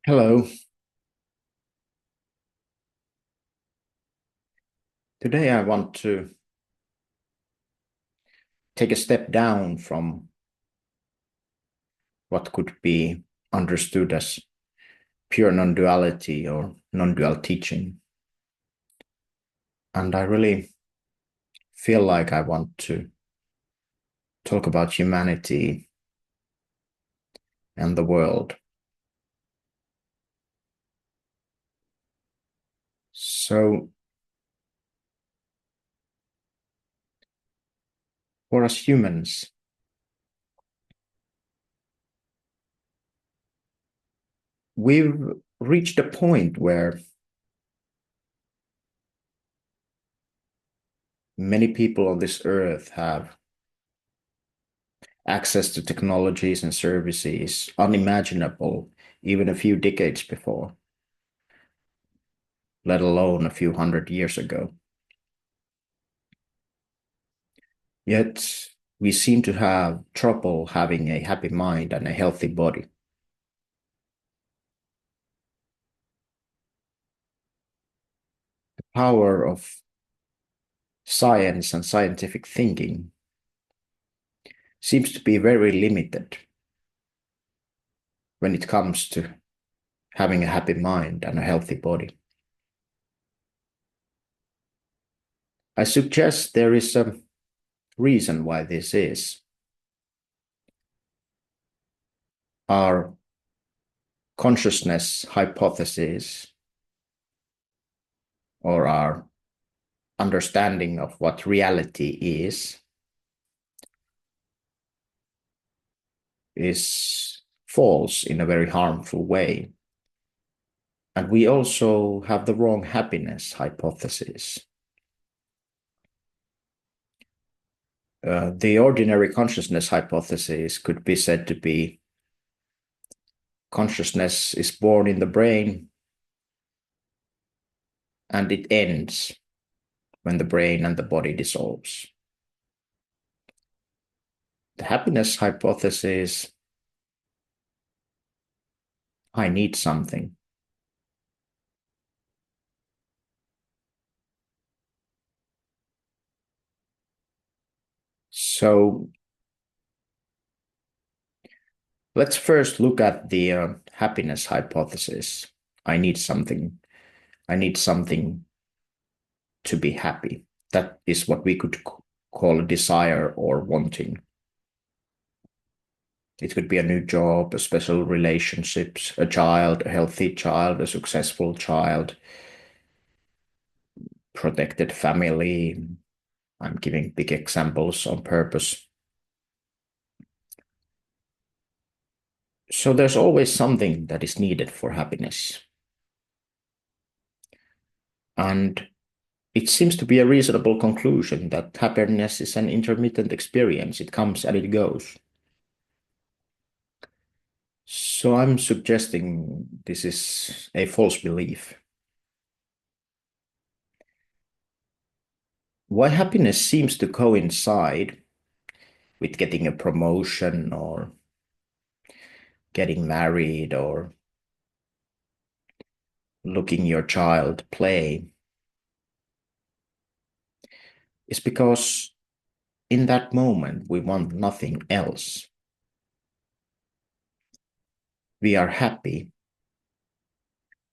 Hello. Today I want to take a step down from what could be understood as pure non-duality or non-dual teaching. And I really feel like I want to talk about humanity and the world. So for us humans, we've reached a point where many people on this earth have access to technologies and services unimaginable even a few decades before, let alone a few hundred years ago. Yet we seem to have trouble having a happy mind and a healthy body. The power of science and scientific thinking seems to be very limited when it comes to having a happy mind and a healthy body. I suggest there is a reason why this is. Our consciousness hypothesis or our understanding of what reality is false in a very harmful way. And we also have the wrong happiness hypothesis. The ordinary consciousness hypothesis could be said to be consciousness is born in the brain and it ends when the brain and the body dissolves. The happiness hypothesis, I need something. So let's first look at the happiness hypothesis. I need something. I need something to be happy. That is what we could call a desire or wanting. It could be a new job, a special relationships, a child, a healthy child, a successful child, protected family. I'm giving big examples on purpose. So there's always something that is needed for happiness. And it seems to be a reasonable conclusion that happiness is an intermittent experience. It comes and it goes. So I'm suggesting this is a false belief. Why happiness seems to coincide with getting a promotion or getting married or looking your child play is because in that moment we want nothing else. We are happy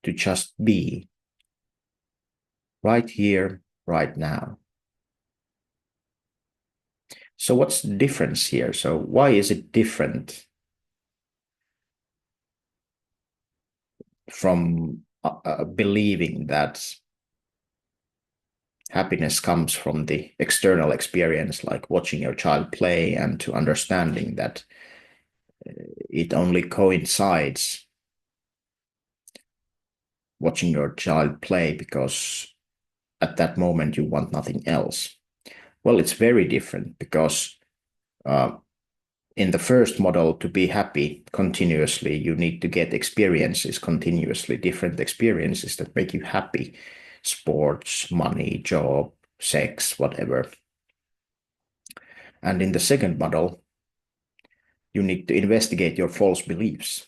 to just be right here, right now. So what's the difference here? So why is it different from believing that happiness comes from the external experience, like watching your child play, and to understanding that it only coincides watching your child play because at that moment you want nothing else? Well, it's very different because uh, in the first model, to be happy continuously, you need to get experiences continuously, different experiences that make you happy: sports, money, job, sex, whatever. And in the second model, you need to investigate your false beliefs.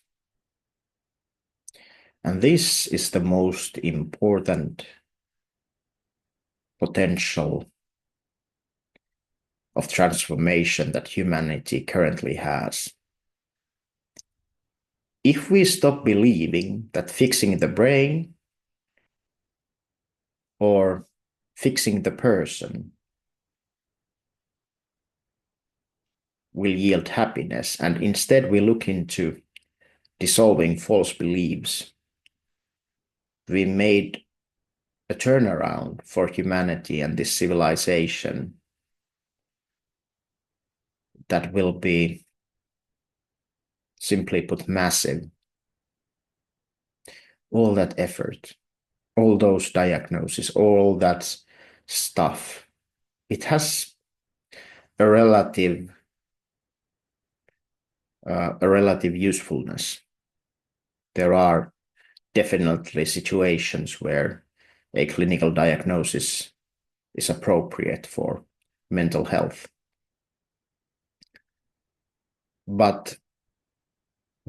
And this is the most important potential of transformation that humanity currently has. If we stop believing that fixing the brain or fixing the person will yield happiness, and instead we look into dissolving false beliefs, we made a turnaround for humanity and this civilization that will be, simply put, massive. All that effort, all those diagnoses, all that stuff, it has a relative usefulness. There are definitely situations where a clinical diagnosis is appropriate for mental health. But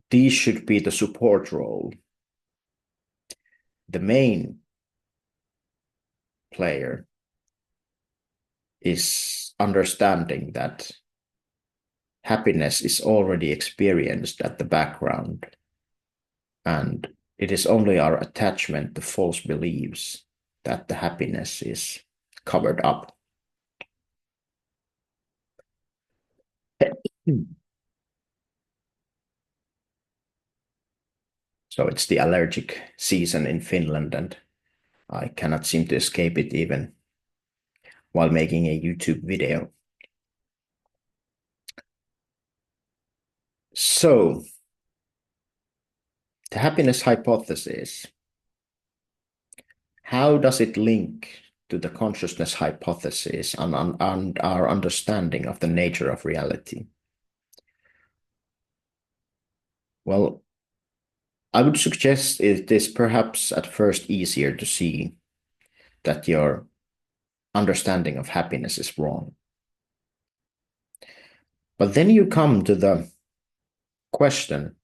these should be the support role. The main player is understanding that happiness is already experienced at the background, and it is only our attachment to false beliefs that the happiness is covered up. So it's the allergic season in Finland, and I cannot seem to escape it even while making a YouTube video. So, the happiness hypothesis, how does it link to the consciousness hypothesis and our understanding of the nature of reality? Well, I would suggest it is perhaps at first easier to see that your understanding of happiness is wrong. But then you come to the question,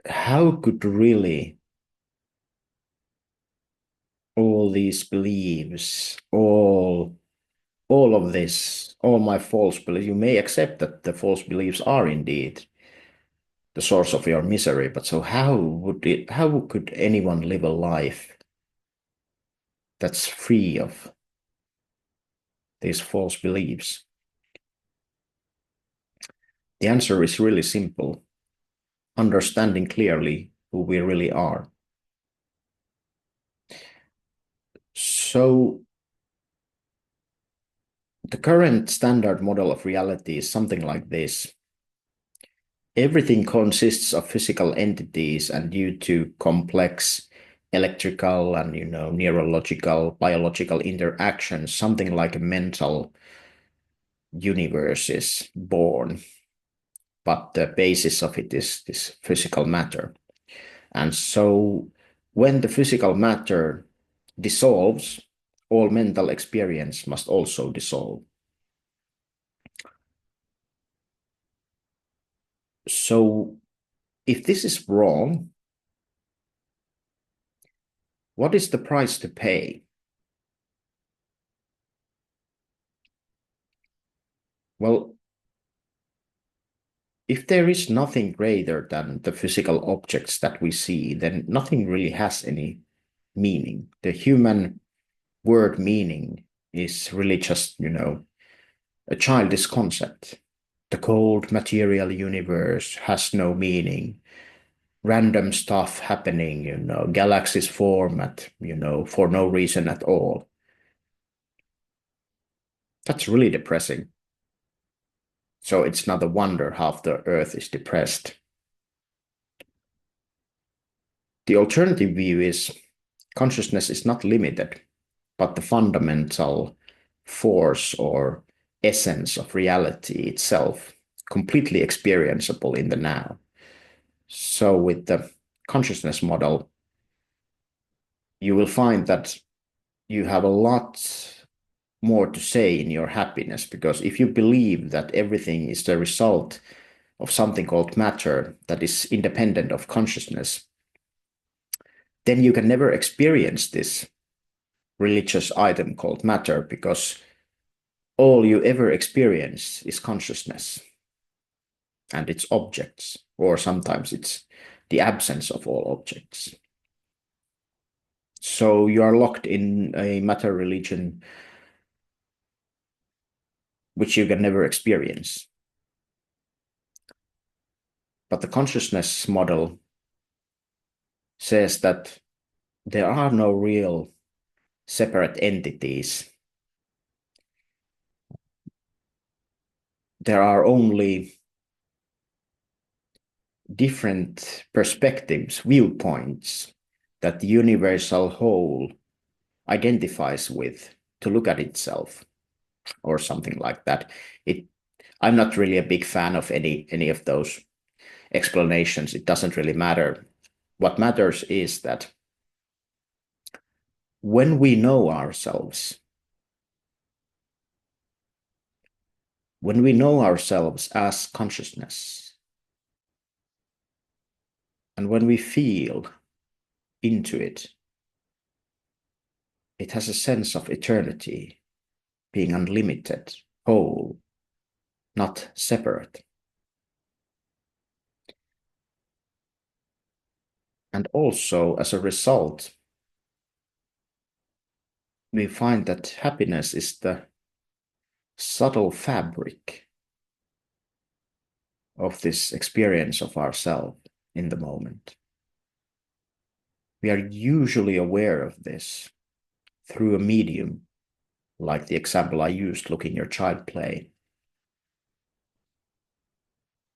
how could really all these beliefs, all of this, all my false beliefs, you may accept that the false beliefs are indeed the source of your misery, but so how could anyone live a life that's free of these false beliefs? The answer is really simple: understanding clearly who we really are. So the current standard model of reality is something like this. Everything consists of physical entities, and due to complex electrical and neurological, biological interactions, something like a mental universe is born. But the basis of it is this physical matter. And so when the physical matter dissolves, all mental experience must also dissolve. So if this is wrong, what is the price to pay? Well, if there is nothing greater than the physical objects that we see, then nothing really has any meaning. The human word meaning is really just, a childish concept. The cold material universe has no meaning. Random stuff happening, galaxies form for no reason at all. That's really depressing. So it's not a wonder half the Earth is depressed. The alternative view is consciousness is not limited, but the fundamental force or essence of reality itself, completely experienceable in the now. So with the consciousness model, you will find that you have a lot more to say in your happiness, because if you believe that everything is the result of something called matter that is independent of consciousness, then you can never experience this religious item called matter, because all you ever experience is consciousness and its objects, or sometimes it's the absence of all objects. So you are locked in a matter religion which you can never experience. But the consciousness model says that there are no real separate entities. There are only different perspectives, viewpoints that the universal whole identifies with to look at itself, or something like that. I'm not really a big fan of any of those explanations. It doesn't really matter. What matters is that when we know ourselves, as consciousness, and when we feel into it, it has a sense of eternity, being unlimited, whole, not separate. And also, as a result, we find that happiness is the subtle fabric of this experience of ourselves in the moment. We are usually aware of this through a medium, like the example I used, looking your child play.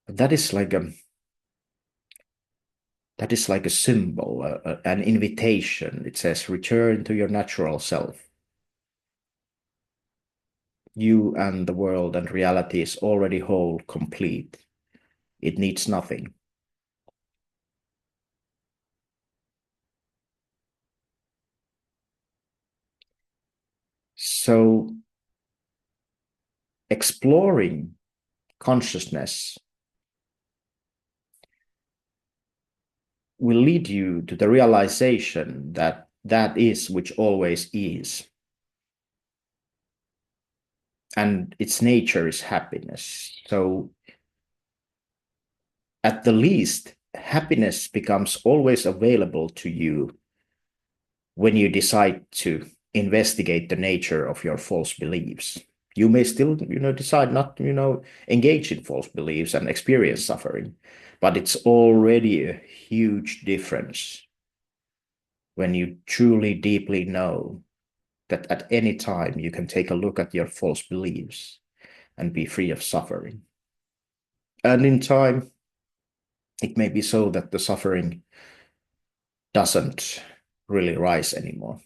That is like a symbol, an invitation. It says, return to your natural self. You and the world and reality is already whole, complete. It needs nothing. So exploring consciousness will lead you to the realization that that is which always is. And its nature is happiness. So at the least, happiness becomes always available to you when you decide to investigate the nature of your false beliefs. You may still, decide not to, engage in false beliefs and experience suffering, but it's already a huge difference when you truly deeply know that at any time you can take a look at your false beliefs and be free of suffering. And in time, it may be so that the suffering doesn't really rise anymore,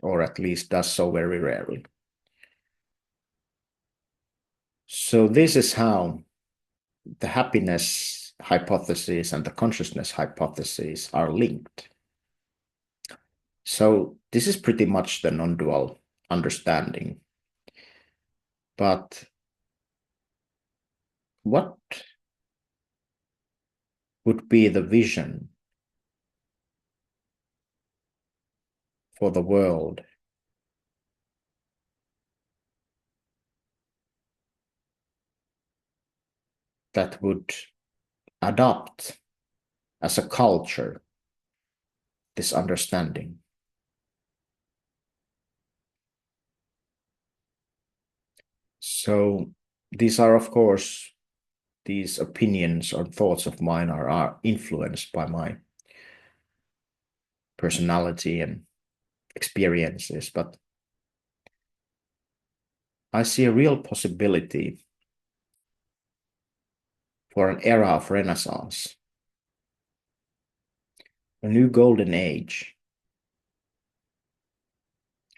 or at least does so very rarely. So this is how the happiness hypothesis and the consciousness hypothesis are linked. So this is pretty much the non-dual understanding. But what would be the vision for the world that would adopt as a culture this understanding? So these are, of course, these opinions or thoughts of mine are influenced by my personality and experiences, but I see a real possibility for an era of Renaissance, a new golden age,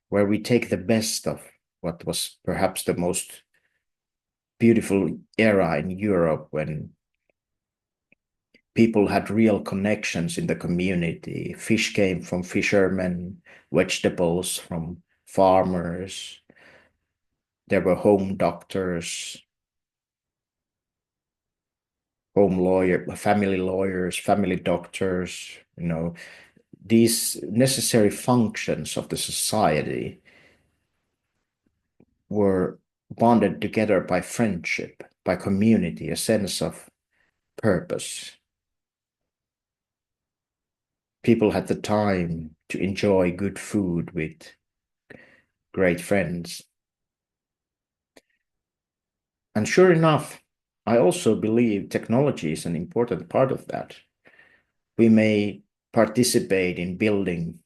where we take the best of what was perhaps the most beautiful era in Europe, when people had real connections in the community. Fish came from fishermen, vegetables from farmers. There were home doctors. home lawyer, family lawyers, family doctors, these necessary functions of the society were bonded together by friendship, by community, a sense of purpose. People had the time to enjoy good food with great friends. And sure enough, I also believe technology is an important part of that. We may participate in building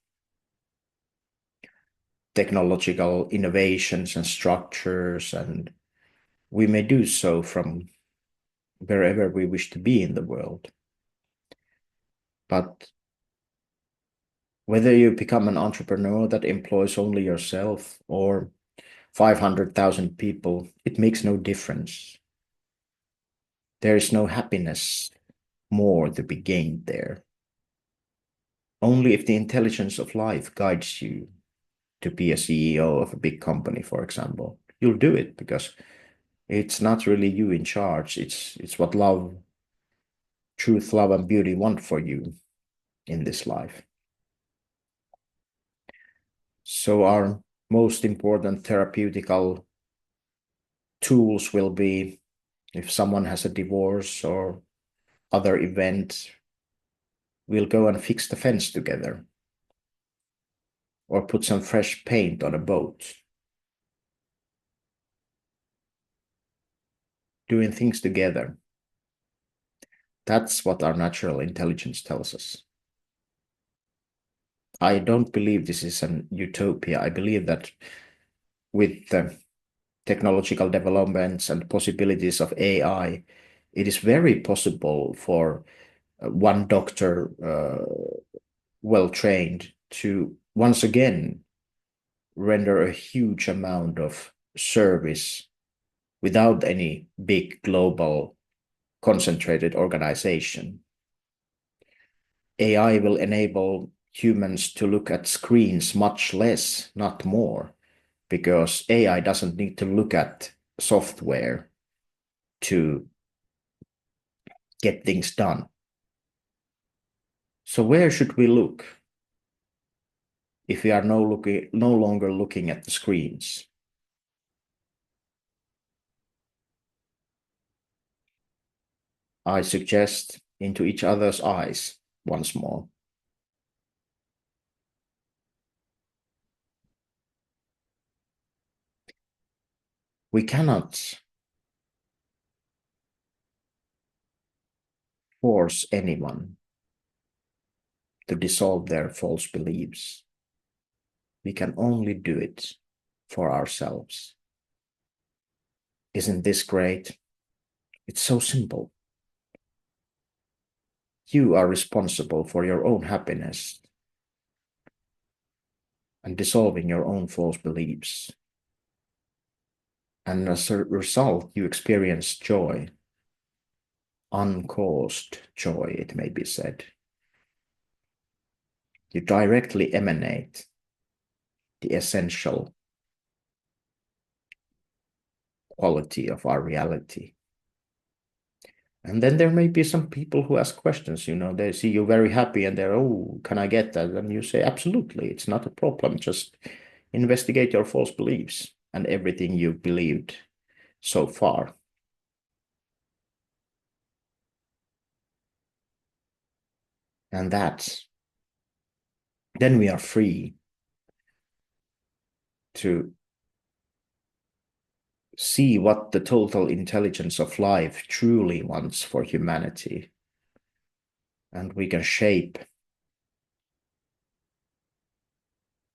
technological innovations and structures, and we may do so from wherever we wish to be in the world. But whether you become an entrepreneur that employs only yourself or 500,000 people, it makes no difference. There is no happiness more to be gained there. Only if the intelligence of life guides you to be a CEO of a big company, for example, you'll do it because it's not really you in charge. It's what love, truth, love, and beauty want for you in this life. So our most important therapeutical tools will be if someone has a divorce or other event, we'll go and fix the fence together or put some fresh paint on a boat. Doing things together. That's what our natural intelligence tells us. I don't believe this is an utopia. I believe that with the technological developments and possibilities of AI, it is very possible for one doctor, well trained, to once again render a huge amount of service without any big global concentrated organization. AI will enable humans to look at screens much less, not more, because AI doesn't need to look at software to get things done. So where should we look if we are no longer looking at the screens? I suggest into each other's eyes once more. We cannot force anyone to dissolve their false beliefs. We can only do it for ourselves. Isn't this great? It's so simple. You are responsible for your own happiness and dissolving your own false beliefs. And as a result, you experience joy, uncaused joy, it may be said. You directly emanate the essential quality of our reality. And then there may be some people who ask questions, they see you very happy and they're, oh, can I get that? And you say, absolutely, it's not a problem. Just investigate your false beliefs and everything you've believed so far. And then we are free to see what the total intelligence of life truly wants for humanity. And we can shape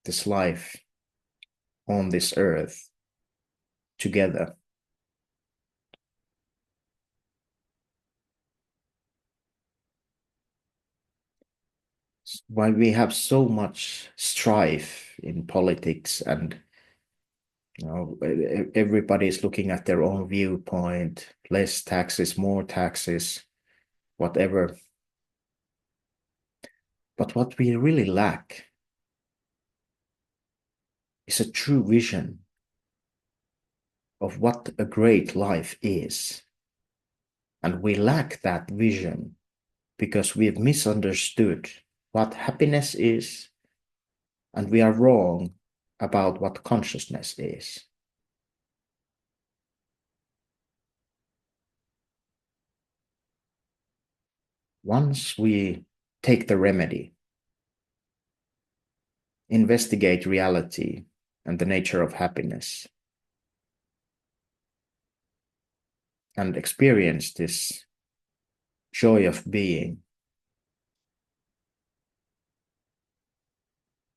this life on this earth together. While we have so much strife in politics and everybody's looking at their own viewpoint, less taxes, more taxes, whatever. But what we really lack is a true vision of what a great life is. And we lack that vision because we've misunderstood what happiness is, and we are wrong about what consciousness is. Once we take the remedy, investigate reality and the nature of happiness, and experience this joy of being,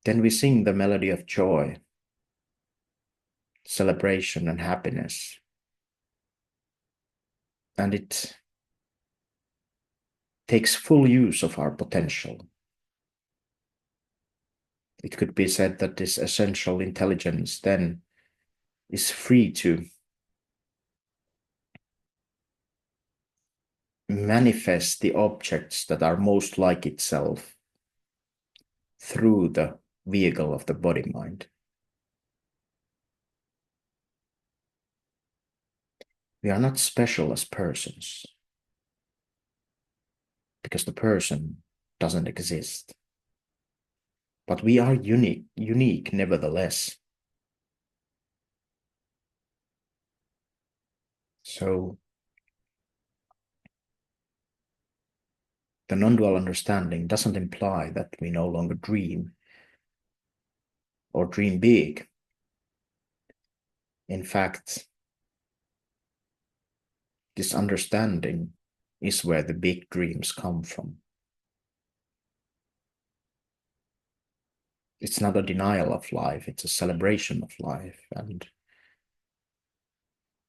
then we sing the melody of joy, celebration, and happiness. And it takes full use of our potential. It could be said that this essential intelligence then is free to manifest the objects that are most like itself through the vehicle of the body-mind. We are not special as persons because the person doesn't exist. But we are unique nevertheless. So the non-dual understanding doesn't imply that we no longer dream or dream big. In fact, this understanding is where the big dreams come from. It's not a denial of life, it's a celebration of life. And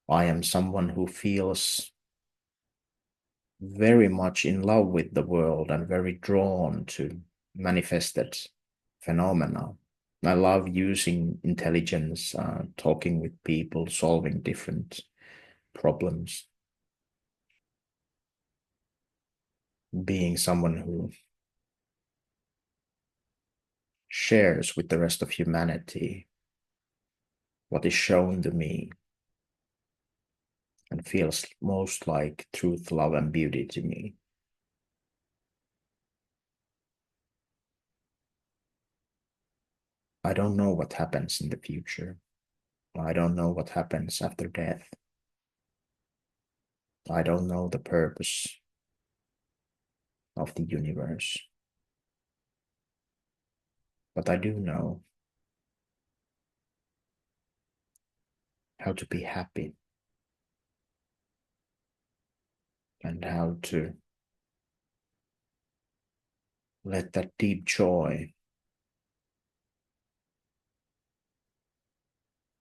I am someone who feels very much in love with the world and very drawn to manifested phenomena. I love using intelligence, talking with people, solving different problems, being someone who shares with the rest of humanity what is shown to me and feels most like truth, love, and beauty to me. I don't know what happens in the future. I don't know what happens after death. I don't know the purpose of the universe. But I do know how to be happy and how to let that deep joy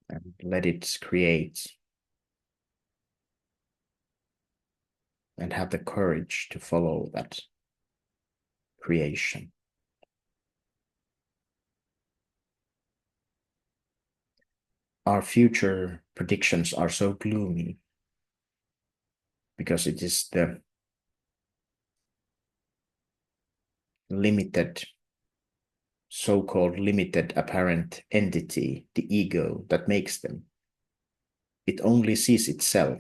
and let it create and have the courage to follow that creation. Our future predictions are so gloomy because it is the limited, so-called limited apparent entity, the ego, that makes them. It only sees itself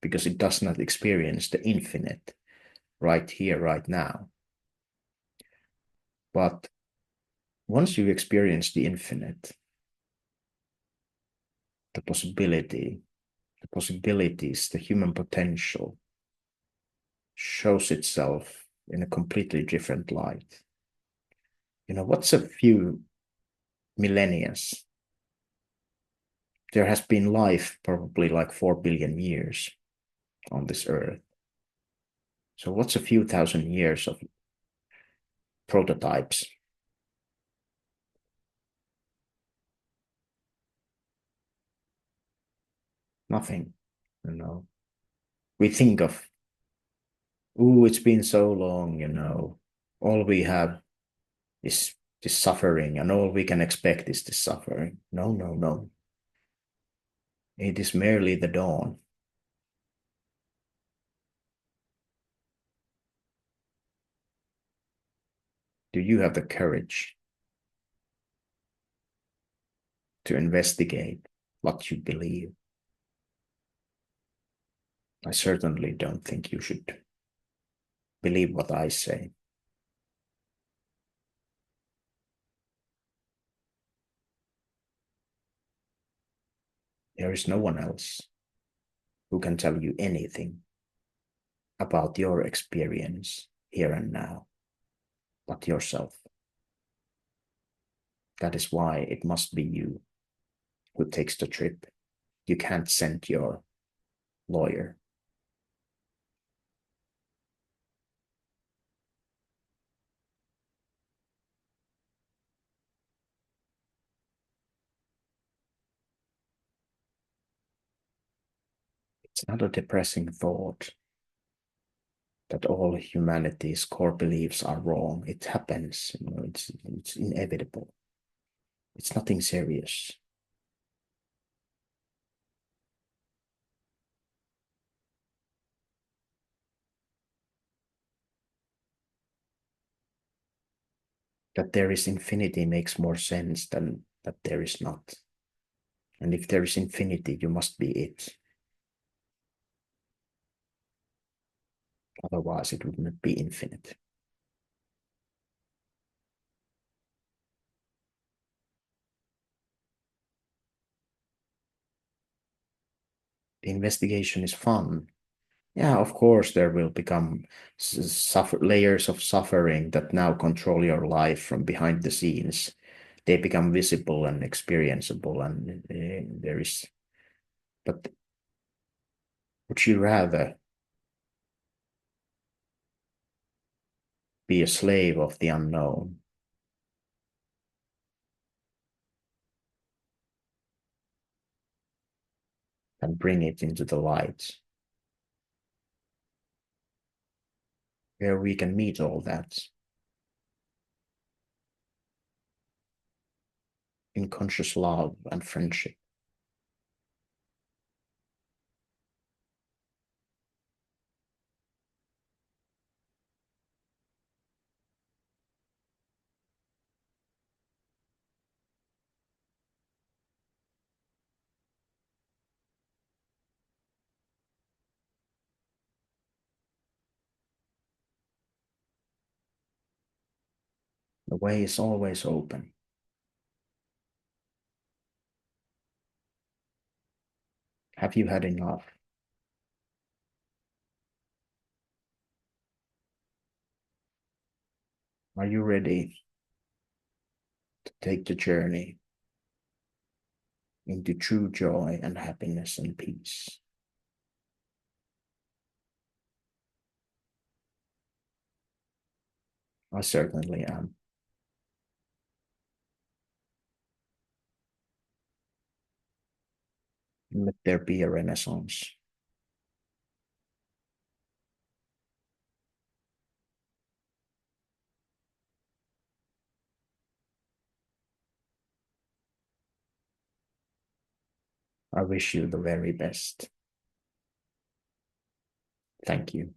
because it does not experience the infinite right here, right now. But once you experience the infinite, the possibilities, the human potential shows itself in a completely different light. You know, what's a few millennia? There has been life probably like 4 billion years on this earth. So what's a few thousand years of prototypes? Nothing, you know. We think of, oh, it's been so long, you know. All we have is this suffering, and all we can expect is this suffering. No, no, no. It is merely the dawn. Do you have the courage to investigate what you believe? I certainly don't think you should believe what I say. There is no one else who can tell you anything about your experience here and now but yourself. That is why it must be you who takes the trip. You can't send your lawyer. It's not a depressing thought that all humanity's core beliefs are wrong. It happens, it's inevitable. It's nothing serious. That there is infinity makes more sense than that there is not. And if there is infinity, you must be it. Otherwise, it would not be infinite. The investigation is fun. Yeah, of course, there will become layers of suffering that now control your life from behind the scenes. They become visible and experienceable, and there is. But would you rather be a slave of the unknown than bring it into the light, where we can meet all that in conscious love and friendship? The way is always open. Have you had enough? Are you ready to take the journey into true joy and happiness and peace? I certainly am. Let there be a renaissance. I wish you the very best. Thank you.